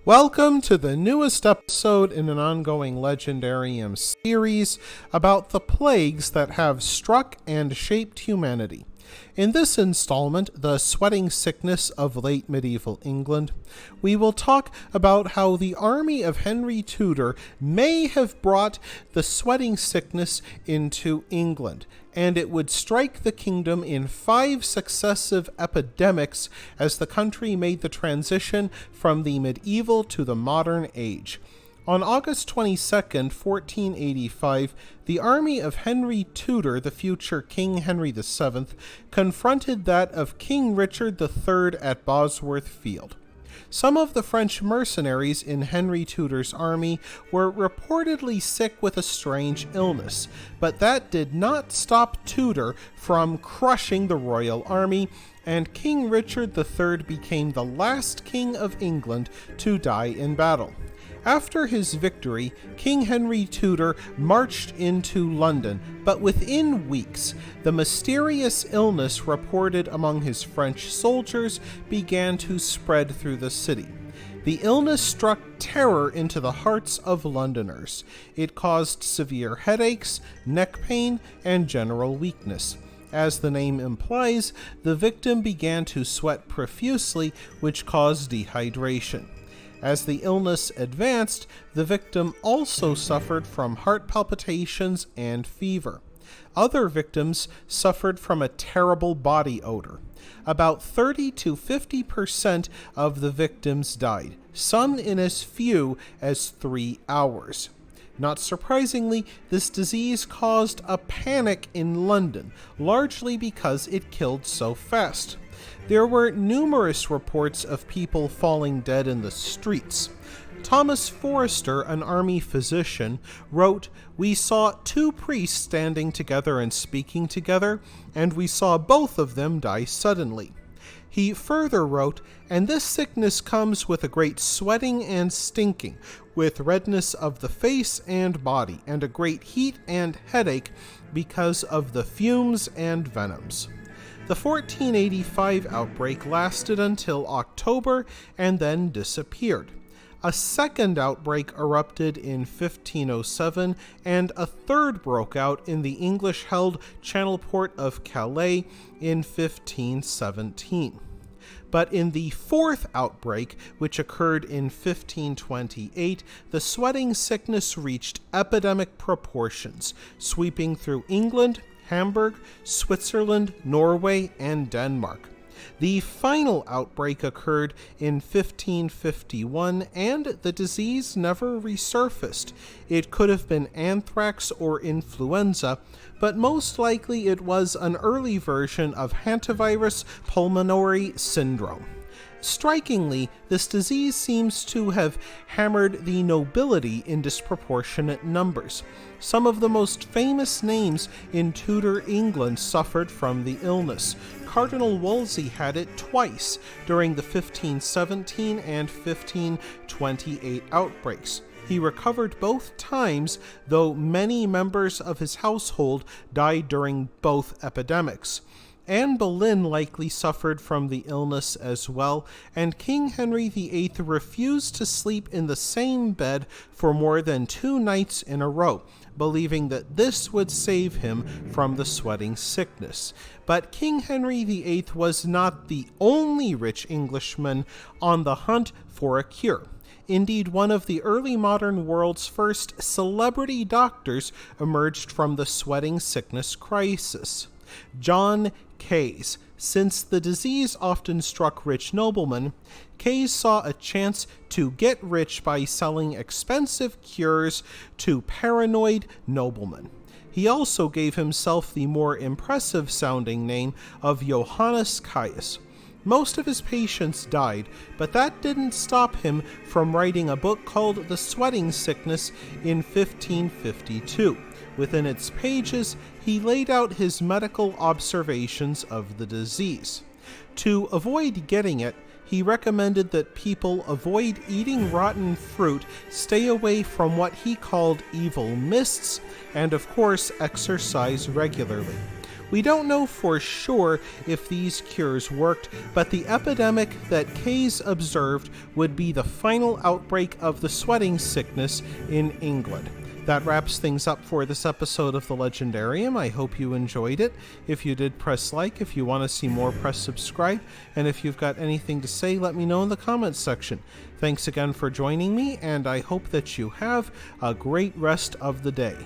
Welcome to the newest episode in an ongoing Legendarium series about the plagues that have struck and shaped humanity. In this installment, The Sweating Sickness of Late Medieval England, we will talk about how the army of Henry Tudor may have brought the sweating sickness into England, and it would strike the kingdom in 5 successive epidemics as the country made the transition from the medieval to the modern age. On August 22nd, 1485, the army of Henry Tudor, the future King Henry VII, confronted that of King Richard III at Bosworth Field. Some of the French mercenaries in Henry Tudor's army were reportedly sick with a strange illness, but that did not stop Tudor from crushing the royal army, and King Richard III became the last king of England to die in battle. After his victory, King Henry Tudor marched into London, but within weeks, the mysterious illness reported among his French soldiers began to spread through the city. The illness struck terror into the hearts of Londoners. It caused severe headaches, neck pain, and general weakness. As the name implies, the victim began to sweat profusely, which caused dehydration. As the illness advanced, the victim also suffered from heart palpitations and fever. Other victims suffered from a terrible body odor. About 30 to 50% of the victims died, some in as few as 3 hours. Not surprisingly, this disease caused a panic in London, largely because it killed so fast. There were numerous reports of people falling dead in the streets. Thomas Forster, an army physician, wrote, "We saw 2 priests standing together and speaking together, and we saw both of them die suddenly." He further wrote, "And this sickness comes with a great sweating and stinking, with redness of the face and body, and a great heat and headache because of the fumes and venoms." The 1485 outbreak lasted until October and then disappeared. A second outbreak erupted in 1507, and a third broke out in the English-held Channel port of Calais in 1517. But in the fourth outbreak, which occurred in 1528, the sweating sickness reached epidemic proportions, sweeping through England, Hamburg, Switzerland, Norway, and Denmark. The final outbreak occurred in 1551, and the disease never resurfaced. It could have been anthrax or influenza, but most likely it was an early version of hantavirus pulmonary syndrome. Strikingly, this disease seems to have hammered the nobility in disproportionate numbers. Some of the most famous names in Tudor England suffered from the illness. Cardinal Wolsey had it twice during the 1517 and 1528 outbreaks. He recovered both times, though many members of his household died during both epidemics. Anne Boleyn likely suffered from the illness as well, and King Henry VIII refused to sleep in the same bed for more than 2 nights in a row, believing that this would save him from the sweating sickness. But King Henry VIII was not the only rich Englishman on the hunt for a cure. Indeed, one of the early modern world's first celebrity doctors emerged from the sweating sickness crisis. John Case. Since the disease often struck rich noblemen, Case saw a chance to get rich by selling expensive cures to paranoid noblemen. He also gave himself the more impressive-sounding name of Johannes Caius. Most of his patients died, but that didn't stop him from writing a book called The Sweating Sickness in 1552. Within its pages, he laid out his medical observations of the disease. To avoid getting it, he recommended that people avoid eating rotten fruit, stay away from what he called evil mists, and of course exercise regularly. We don't know for sure if these cures worked, but the epidemic that Kays observed would be the final outbreak of the sweating sickness in England. That wraps things up for this episode of The Legendarium. I hope you enjoyed it. If you did, press like. If you want to see more, press subscribe. And if you've got anything to say, let me know in the comments section. Thanks again for joining me, and I hope that you have a great rest of the day.